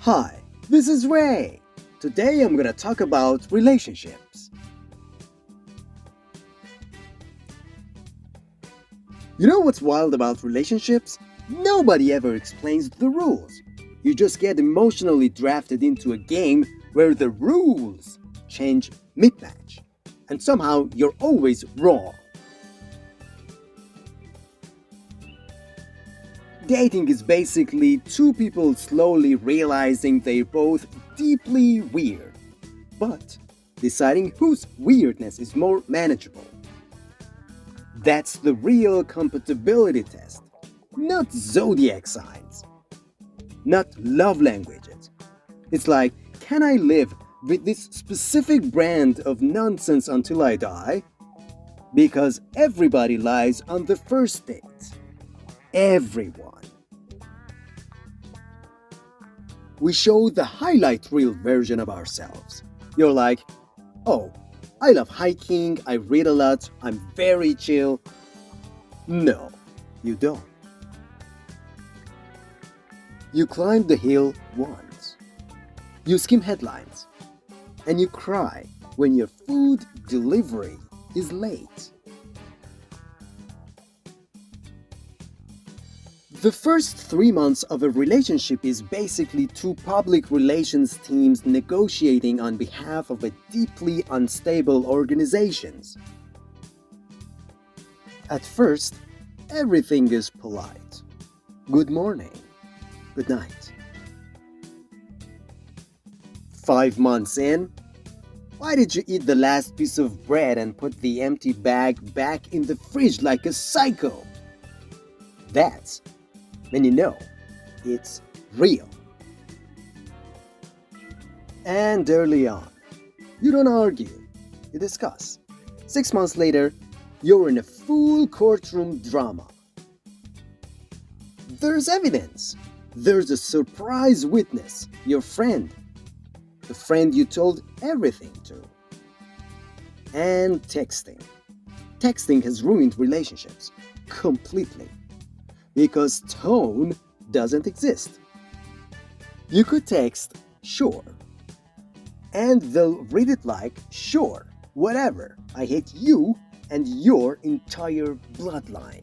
Hi, this is Ray. Today I'm gonna talk about relationships. You know what's wild about relationships? Nobody ever explains the rules. You just get emotionally drafted into a game where the rules change mid-match. And somehow you're always wrong. Dating is basically two people slowly realizing they're both deeply weird, but deciding whose weirdness is more manageable. That's the real compatibility test, not zodiac signs, not love languages. It's like, can I live with this specific brand of nonsense until I die? Because everybody lies on the first date. Everyone. We show the highlight reel version of ourselves. You're like, oh, I love hiking, I read a lot, I'm very chill. No, you don't. You climb the hill once. You skim headlines. And you cry when your food delivery is late. The first 3 months of a relationship is basically two public relations teams negotiating on behalf of a deeply unstable organizations. At first, everything is polite. Good morning. Good night. 5 months in, why did you eat the last piece of bread and put the empty bag back in the fridge like a psycho? That's when you know it's real. And early on, you don't argue, you discuss. 6 months later, you're in a full courtroom drama. There's evidence. There's a surprise witness, your friend, the friend you told everything to. And texting. Texting has ruined relationships completely. Because tone doesn't exist. You could text, sure, and they'll read it like, sure, whatever, I hate you and your entire bloodline.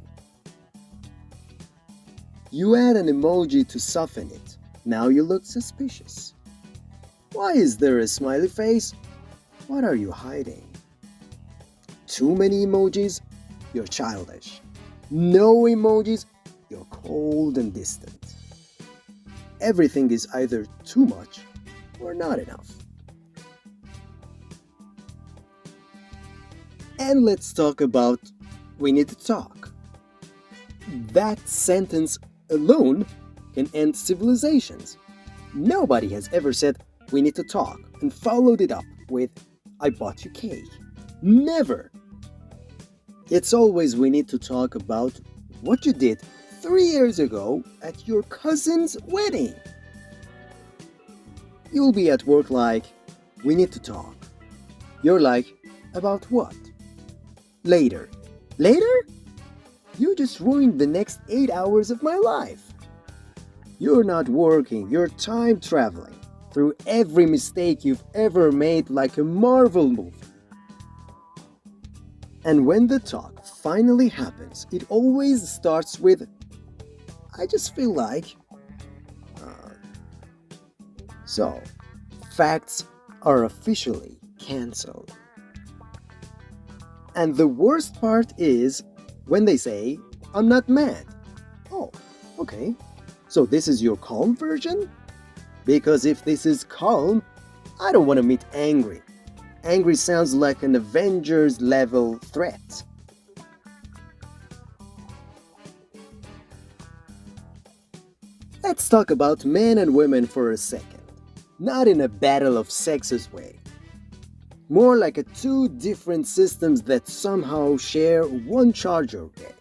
You add an emoji to soften it. Now you look suspicious. Why is there a smiley face? What are you hiding? Too many emojis? You're childish. No emojis? You're cold and distant. Everything is either too much or not enough. And let's talk about we need to talk. That sentence alone can end civilizations. Nobody has ever said we need to talk and followed it up with I bought you cake. Never. It's always we need to talk about what you did 3 years ago at your cousin's wedding. You'll be at work like, we need to talk. You're like, about what? Later. Later? You just ruined the next 8 hours of my life. You're not working, you're time traveling through every mistake you've ever made like a Marvel movie. And when the talk finally happens, it always starts with, I just feel like... So, facts are officially cancelled. And the worst part is when they say, I'm not mad. Oh, okay. So this is your calm version? Because if this is calm, I don't want to meet angry. Angry sounds like an Avengers level threat. Let's talk about men and women for a second. Not in a battle of sexes way. More like a two different systems that somehow share one charger array.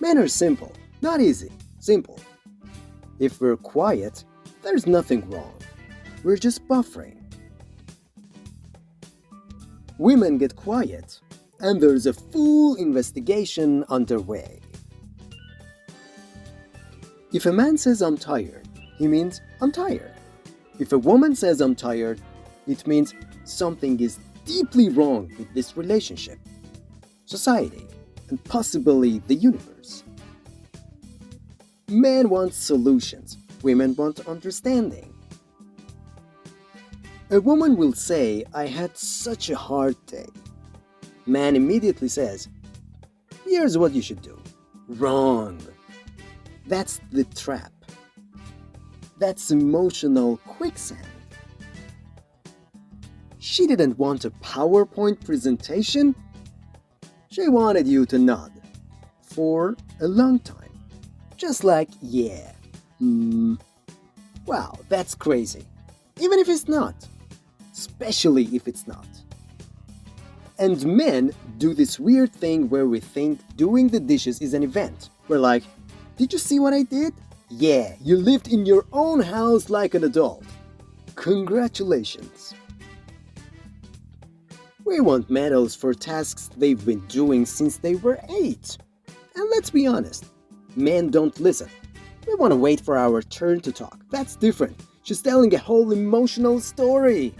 Men are simple, not easy, simple. If we're quiet, there's nothing wrong. We're just buffering. Women get quiet, and there's a full investigation underway. If a man says I'm tired, he means I'm tired. If a woman says I'm tired, it means something is deeply wrong with this relationship, society, and possibly the universe. Men want solutions, women want understanding. A woman will say, I had such a hard day. Man immediately says, here's what you should do. Wrong. That's the trap. That's emotional quicksand. She didn't want a PowerPoint presentation. She wanted you to nod for a long time. Just like, yeah, wow, that's crazy. Even if it's not. Especially if it's not. And men do this weird thing where we think doing the dishes is an event. We're like, did you see what I did? Yeah, you lived in your own house like an adult. Congratulations. We want medals for tasks they've been doing since they were 8. And let's be honest, men don't listen. We want to wait for our turn to talk. That's different. She's telling a whole emotional story.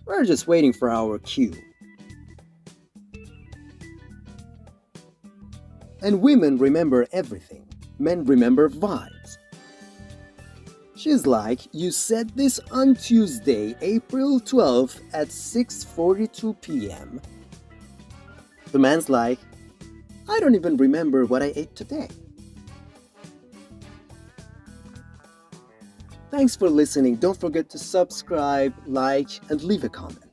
We're just waiting for our cue. And women remember everything. Men remember vibes. She's like, you said this on Tuesday, April 12th at 6:42 p.m. The man's like, I don't even remember what I ate today. Thanks for listening. Don't forget to subscribe, like, and leave a comment.